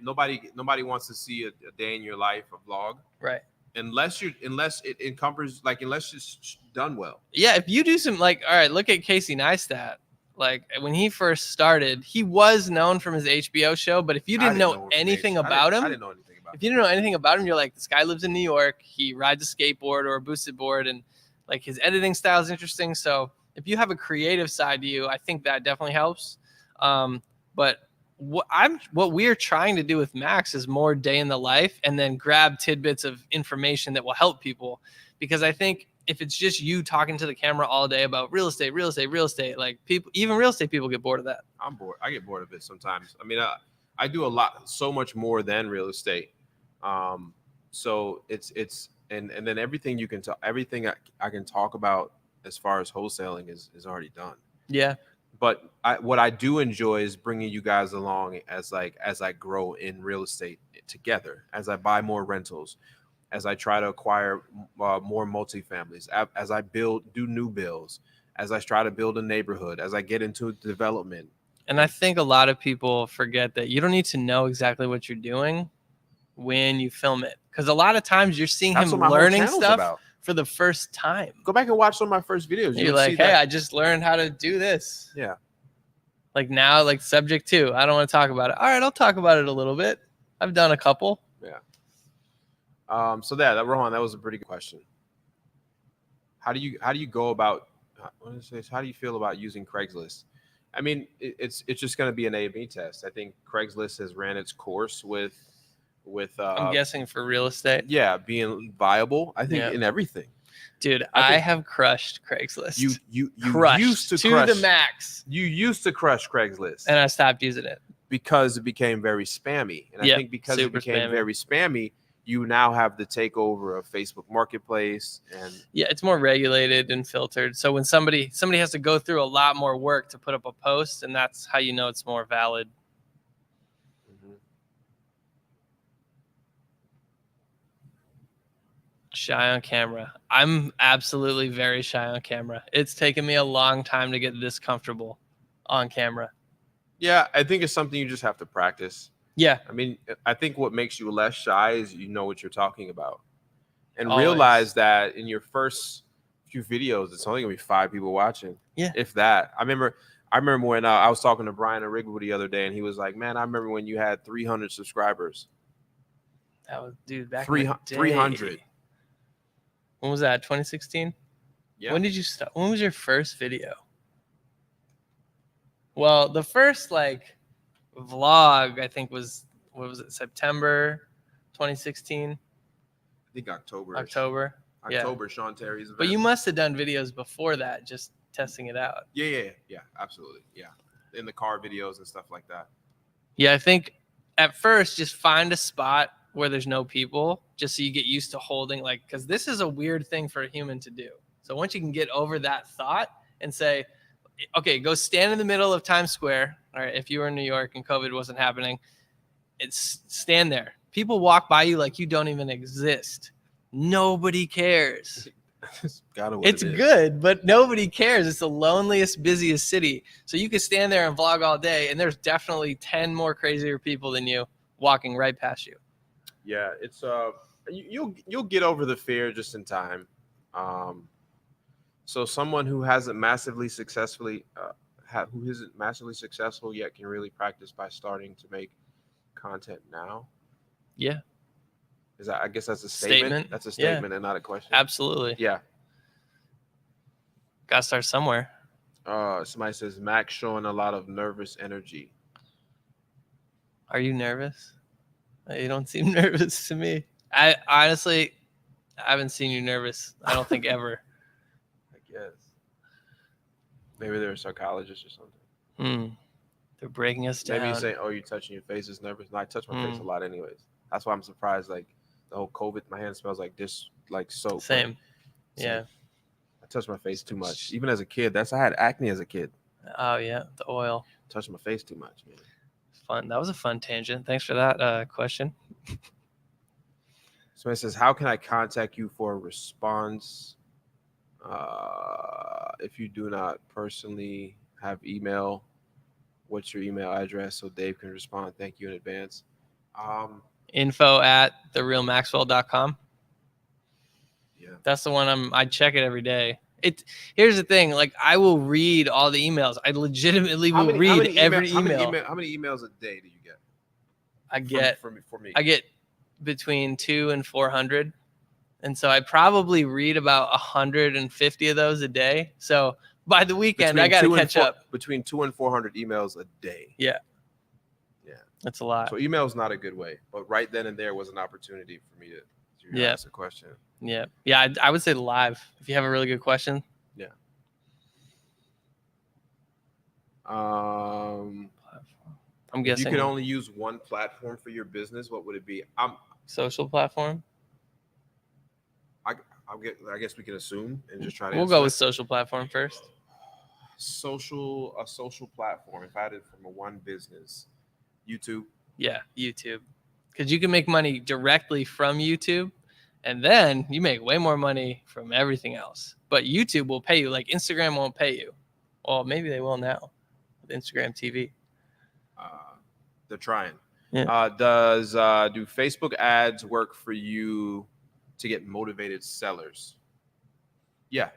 Nobody wants to see a day in your life, a vlog. Right. Unless it encumbers, like, unless it's done well. Yeah, if you do some, like, all right, look at Casey Neistat. Like, when he first started, he was known from his HBO show, but if you didn't know anything about him, I didn't know anything about him. If you didn't know anything about him, you're like, this guy lives in New York, he rides a skateboard or a boosted board, and like his editing style is interesting. So if you have a creative side to you, I think that definitely helps. But what we're trying to do with Max is more day in the life and then grab tidbits of information that will help people. Because I think if it's just you talking to the camera all day about real estate, like people, even real estate people get bored of that. I'm bored. I get bored of it sometimes. I mean, I do so much more than real estate. So it's and then everything you can talk, everything I can talk about as far as wholesaling is already done. Yeah. But what I do enjoy is bringing you guys along as I grow in real estate together, as I buy more rentals, as I try to acquire more multifamilies, as I do new builds, as I try to build a neighborhood, as I get into development. And I think a lot of people forget that you don't need to know exactly what you're doing when you film it. Because a lot of times you're seeing him learning stuff for the first time. Go back and watch some of my first videos. You're like, hey, I just learned how to do this. Yeah. Like now, like subject 2. I don't want to talk about it. All right, I'll talk about it a little bit. I've done a couple. Yeah. So that Rohan, that was a pretty good question. How do you go about? How do you feel about using Craigslist? I mean, it's just going to be an A/B test. I think Craigslist has ran its course with. I'm guessing for real estate. Yeah, being viable. I think in everything. Dude, I have crushed Craigslist. You crushed used to crush, the max. You used to crush Craigslist, and I stopped using it because it became very spammy. And I think because it became very spammy, you now have the takeover of Facebook Marketplace, and it's more regulated and filtered. So when somebody has to go through a lot more work to put up a post, and that's how you know it's more valid. Shy on camera. I'm absolutely very shy on camera. It's taken me a long time to get this comfortable on camera. Yeah, I think it's something you just have to practice. Yeah. I mean, I think what makes you less shy is you know what you're talking about. And realize that in your first few videos, it's only gonna be 5 people watching. Yeah. If that. I remember when I was talking to Brian and Rigwood the other day, and he was like, man, I remember when you had 300 subscribers. That was, dude, back 300. When was that? 2016? Yeah. When did you start? When was your first video? Well, the first vlog I think was, what was it? September 2016. I think October. Yeah. Sean Terry's event. But you must have done videos before that, just testing it out. Yeah, absolutely. Yeah. In the car videos and stuff like that. Yeah, I think at first just find a spot where there's no people, just so you get used to holding, because this is a weird thing for a human to do. So once you can get over that thought and say, okay, go stand in the middle of Times Square. All right, if you were in New York and COVID wasn't happening, stand there. People walk by you like you don't even exist. Nobody cares. It's good, but nobody cares. It's the loneliest, busiest city. So you can stand there and vlog all day, and there's definitely 10 more crazier people than you walking right past you. Yeah, it's you'll get over the fear just in time. So someone who hasn't massively successful yet can really practice by starting to make content now. Yeah. I guess that's a statement. That's a statement and not a question. Absolutely. Yeah. Gotta start somewhere. Somebody says Max showing a lot of nervous energy. Are you nervous? You don't seem nervous to me. I honestly haven't seen you nervous. I don't think ever. I guess. Maybe they're a psychologist or something. They're breaking us down. Maybe you say, "Oh, you're touching your face is nervous." No, I touch my face a lot, anyways. That's why I'm surprised. Like the whole COVID, my hand smells like dish, like soap. Same. Yeah. I touch my face too much. Even as a kid, I had acne as a kid. Oh yeah, the oil. Touch my face too much, man. Fun. That was a fun tangent. Thanks for that question. So it says, how can I contact you for a response if you do not personally have email? What's your email address so Dave can respond? Thank you in advance. info@therealmaxwell.com. Yeah, that's the one I check it every day. Here's the thing, I will read all the emails. I legitimately will read every email. How many emails a day do you get? I get for me. I get between 200 and 400, and so I probably read about 150 of those a day. So by the weekend, I got to catch up. Between 200 and 400 emails a day. Yeah. Yeah. That's a lot. So email is not a good way, but right then and there was an opportunity for me to Yeah. ask a question. Yeah. I would say live. If you have a really good question. Yeah. I'm If guessing you could only use one platform for your business, what would it be? social platform. I guess we can assume and just try to. We'll go with social platform first. A social platform. If I had it from a one business, YouTube. Yeah, YouTube, because you can make money directly from YouTube, and then you make way more money from everything else. But YouTube will pay you, like Instagram won't pay you. Well, maybe they will now with Instagram TV. They're trying. Yeah. Do Facebook ads work for you to get motivated sellers? Yeah,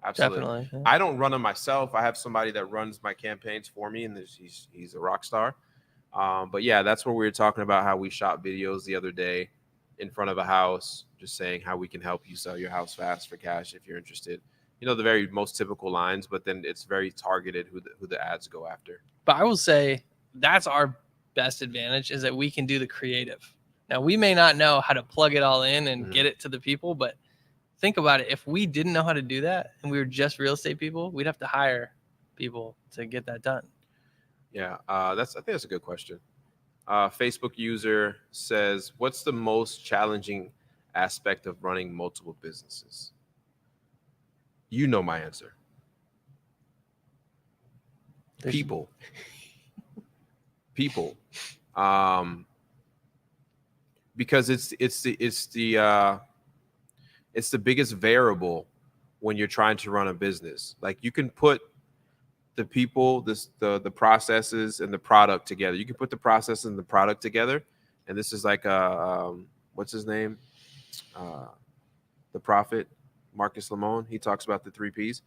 absolutely. Definitely. Yeah. I don't run them myself. I have somebody that runs my campaigns for me, and he's a rock star. But yeah, that's where we were talking about how we shot videos the other day in front of a house, just saying how we can help you sell your house fast for cash if you're interested. You know, the very most typical lines, but then it's very targeted who the ads go after. But I will say that's our best advantage, is that we can do the creative. Now, we may not know how to plug it all in and get it to the people, but think about it. If we didn't know how to do that and we were just real estate people, we'd have to hire people to get that done. Yeah, I think that's a good question. Facebook user says, what's the most challenging aspect of running multiple businesses? You know my answer. People. Because it's the biggest variable when you're trying to run a business. Like, you can put the people, the processes and the product together. You can put the process and the product together, and this is like what's his name? The prophet Marcus Lemon. He talks about the 3 Ps.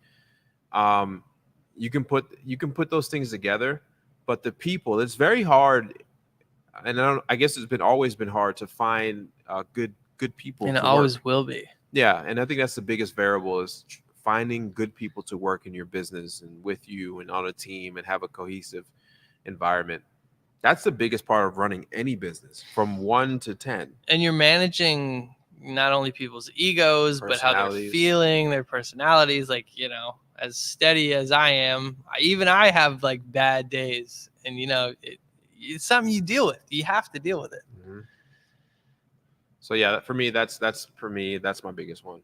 You can put those things together, but the people, it's very hard. And I guess it's always been hard to find good people. And it always will be. Yeah, and I think that's the biggest variable, is finding good people to work in your business and with you and on a team and have a cohesive environment. That's the biggest part of running any business, from 1 to 10. And you're managing not only people's egos, but how they're feeling, their personalities. Like, you know, as steady as I am, I have like bad days, and you know, it's something you deal with. You have to deal with it. Mm-hmm. So yeah, for me, that's my biggest one.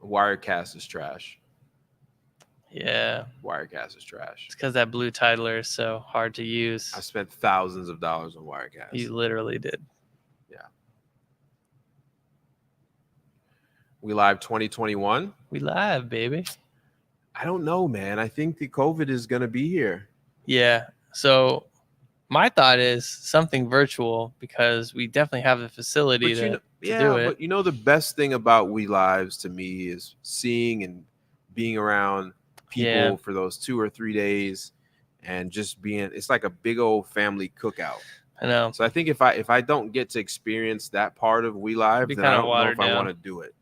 Wirecast is trash. Yeah. Wirecast is trash. It's because that blue titler is so hard to use. I spent thousands of dollars on Wirecast. You literally did. Yeah. We live 2021. We live, baby. I don't know, man. I think the COVID is going to be here. Yeah. So my thought is something virtual, because we definitely have the facility to do it. But you know, the best thing about We Lives to me is seeing and being around people for those 2 or 3 days, and just it's like a big old family cookout. I know. So I think if I don't get to experience that part of We Live, then I don't know if I want to do it.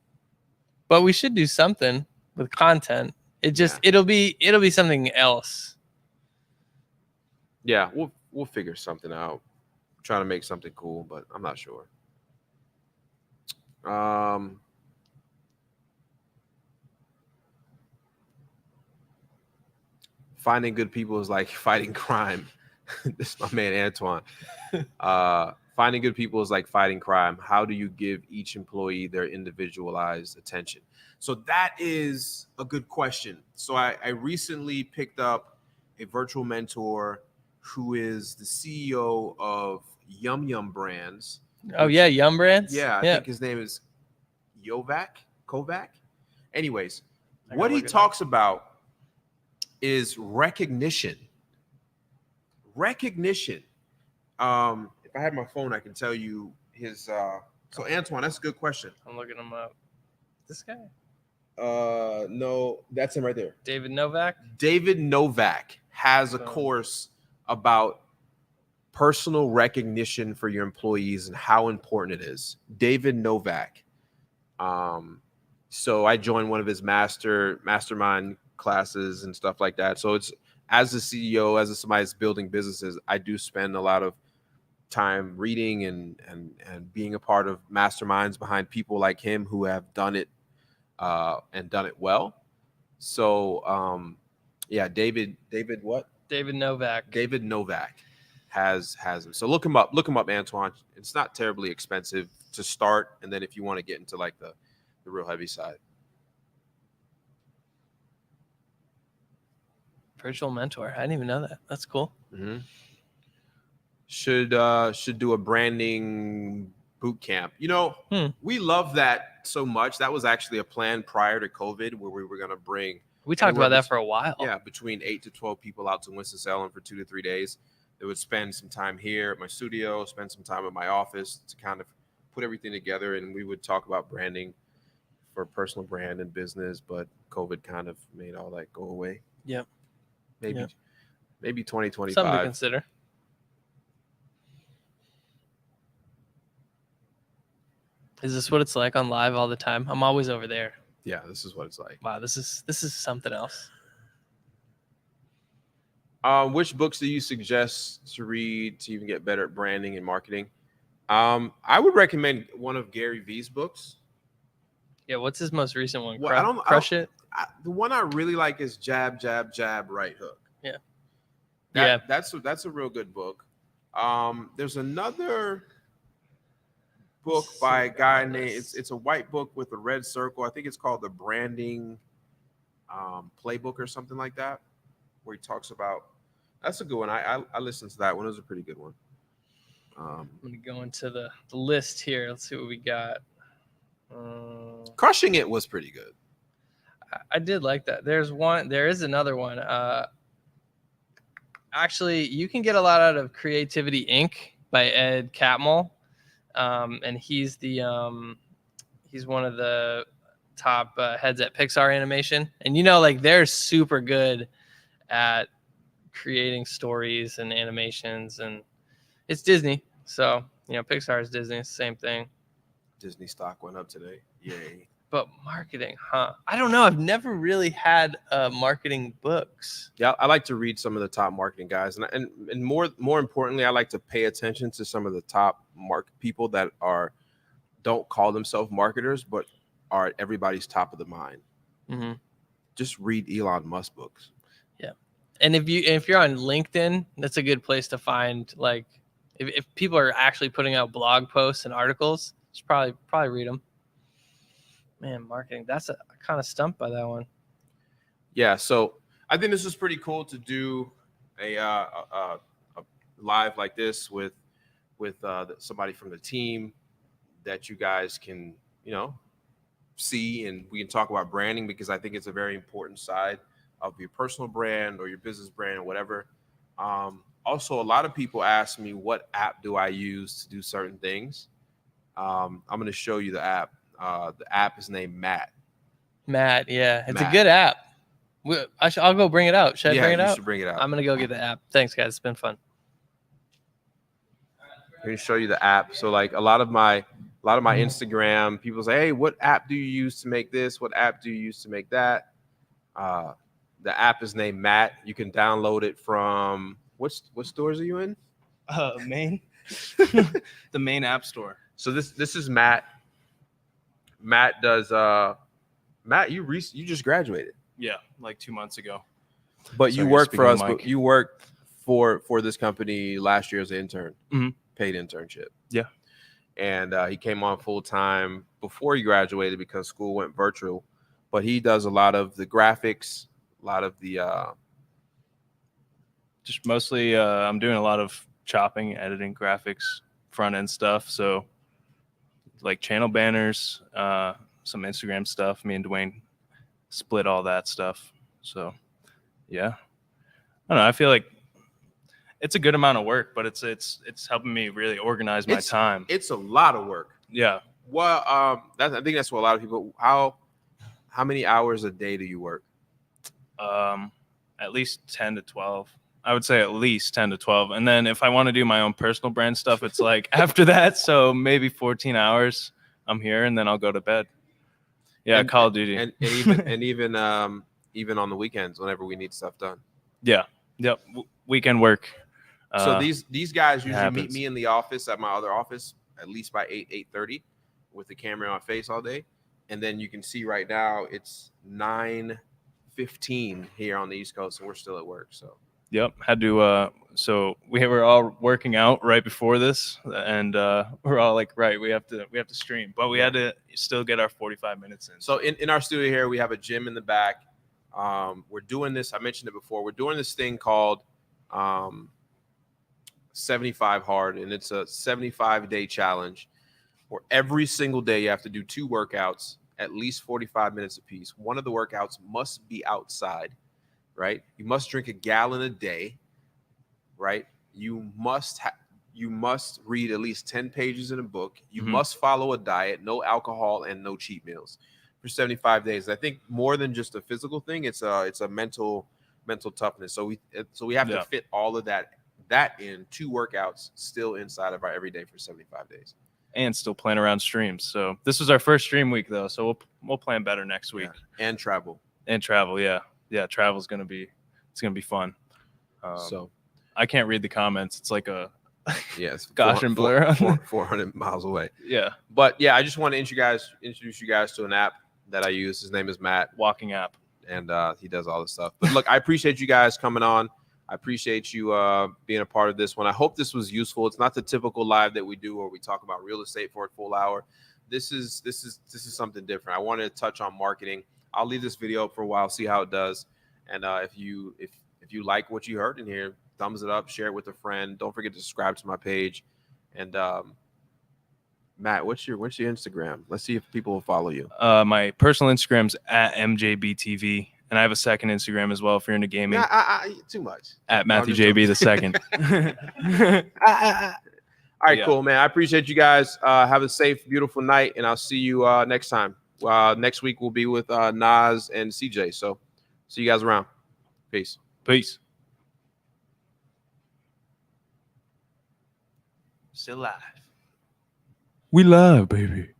But we should do something with content. It'll be something else. Yeah, we'll figure something out. I'm trying to make something cool, but I'm not sure. Finding good people is like fighting crime. This is my man Antoine. Finding good people is like fighting crime. How do you give each employee their individualized attention? So that is a good question. So I recently picked up a virtual mentor who is the CEO of Yum Yum Brands. Oh, yeah, Yum Brands? Yeah, I think his name is Kovac. Anyways, what he talks about is recognition. Recognition. If I had my phone, I can tell you his. So Antoine, that's a good question. I'm looking him up. This guy? No, that's him right there. David Novak. David Novak has a course about personal recognition for your employees and how important it is. David Novak. So I joined one of his mastermind classes and stuff like that. So it's, as a CEO, as somebody that's building businesses, I do spend a lot of time reading and being a part of masterminds behind people like him who have done it and done it well. So yeah, David Novak. David Novak has him. So look him up, Antoine. It's not terribly expensive to start, and then if you want to get into like the real heavy side. Virtual mentor. I didn't even know that. That's cool. Mm-hmm. Should do a branding boot camp. We love that so much. That was actually a plan prior to COVID, where we were going to bring. We talked about that for a while. Yeah, between 8 to 12 people out to Winston-Salem for 2 to 3 days. They would spend some time here at my studio, spend some time at my office to kind of put everything together, and we would talk about branding for personal brand and business. But COVID kind of made all that go away. Yep. Maybe 2025. Something to consider. Is this what it's like on live all the time? I'm always over there. Yeah, this is what it's like. Wow, this is something else. Which books do you suggest to read to even get better at branding and marketing? I would recommend one of Gary Vee's books. Yeah, what's his most recent one? Well, Crush It? The one I really like is Jab, Jab, Jab, Right Hook. Yeah. That's a real good book. There's another book by a guy named, it's a white book with a red circle. I think it's called The Branding Playbook or something like that, where he talks about, that's a good one. I listened to that one. It was a pretty good one. I'm going to go into the list here. Let's see what we got. Crushing It was pretty good. I did like that. There is another one. Actually, you can get a lot out of Creativity Inc. by Ed Catmull. And he's one of the top heads at Pixar Animation. And like they're super good at creating stories and animations, and it's Disney. So, Pixar is Disney, it's the same thing. Disney stock went up today. Yay. But marketing, I don't know. I've never really had marketing books. Yeah, I like to read some of the top marketing guys, and more importantly, I like to pay attention to some of the top people that don't call themselves marketers, but are at everybody's top of the mind. Mm-hmm. Just read Elon Musk books. Yeah, and if you're on LinkedIn, that's a good place to find, like, if people are actually putting out blog posts and articles, just probably read them. Man, marketing, that's kind of stumped by that one. Yeah, so I think this is pretty cool to do a live like this with somebody from the team that you guys can, see, and we can talk about branding, because I think it's a very important side of your personal brand or your business brand or whatever. Also, a lot of people ask me, what app do I use to do certain things? I'm going to show you the app. The app is named Matt. Matt, yeah. It's a good app. I'll go bring it out. Should I bring it out? You should bring it out. I'm going to go get the app. Thanks, guys. It's been fun. I'm going to show you the app. So, like, a lot of my Instagram, people say, hey, what app do you use to make this? What app do you use to make that? The app is named Matt. You can download it from, what stores are you in? Main. The main app store. So this is Matt. Matt does Matt, you just graduated. Yeah, like 2 months ago. But you worked for us, but you worked for this company last year as an intern. Mm-hmm. Paid internship. Yeah. And he came on full time before he graduated because school went virtual. But he does a lot of the graphics, a lot of the just mostly I'm doing a lot of chopping, editing, graphics, front end stuff. So like channel banners, some Instagram stuff. Me and Dwayne split all that stuff. So yeah, I don't know. I feel like it's a good amount of work, but it's helping me really organize my time. It's a lot of work. Yeah. Well, I think that's what a lot of people. How many hours a day do you work? At least 10 to 12. I would say at least 10 to 12. And then if I want to do my own personal brand stuff, it's like after that. So maybe 14 hours I'm here, and then I'll go to bed. Yeah. Call of Duty. And even even on the weekends whenever we need stuff done. Yeah. Yep. Weekend work. So these guys usually meet happens. me in the office at my other office at least by 8:30 with the camera on face all day. And then you can see right now it's 9:15 here on the East Coast, and we're still at work. So Yep. Had to so we were all working out right before this, and we're all like, right, we have to stream. But we had to still get our 45 minutes in. So in our studio here, we have a gym in the back. We're doing this, I mentioned it before, we're doing this thing called 75 Hard, and it's a 75-day challenge where every single day you have to do 2 workouts, at least 45 minutes apiece. One of the workouts must be outside, right? You must drink a gallon a day, right? You must read at least 10 pages in a book. You must follow a diet, no alcohol and no cheat meals for 75 days. I think more than just a physical thing, it's a mental toughness. So we have to fit all of that in 2 workouts still inside of our everyday for 75 days. And still playing around streams. So this was our first stream week though, so we'll plan better next week. Yeah. And travel, yeah. Travel's gonna be fun. So I can't read the comments. It's like a gosh and blur. 400 miles away. Yeah, but yeah, I just want to introduce you guys to an app that I use. His name is Matt. Walking app, and he does all this stuff. But look, I appreciate you guys coming on. I appreciate you being a part of this one. I hope this was useful. It's not the typical live that we do where we talk about real estate for a full hour. This is something different. I wanted to touch on marketing. I'll leave this video up for a while, see how it does. And if you like what you heard in here, thumbs it up, share it with a friend. Don't forget to subscribe to my page. And Matt, what's your Instagram? Let's see if people will follow you. My personal Instagram's at MJBTV. And I have a second Instagram as well if you're into gaming. Too much. At MatthewJB the second. All right, cool, man. I appreciate you guys. Have a safe, beautiful night, and I'll see you next time. Next week we'll be with Nas and CJ. So see you guys around. Peace. Peace. Still live. We live, baby.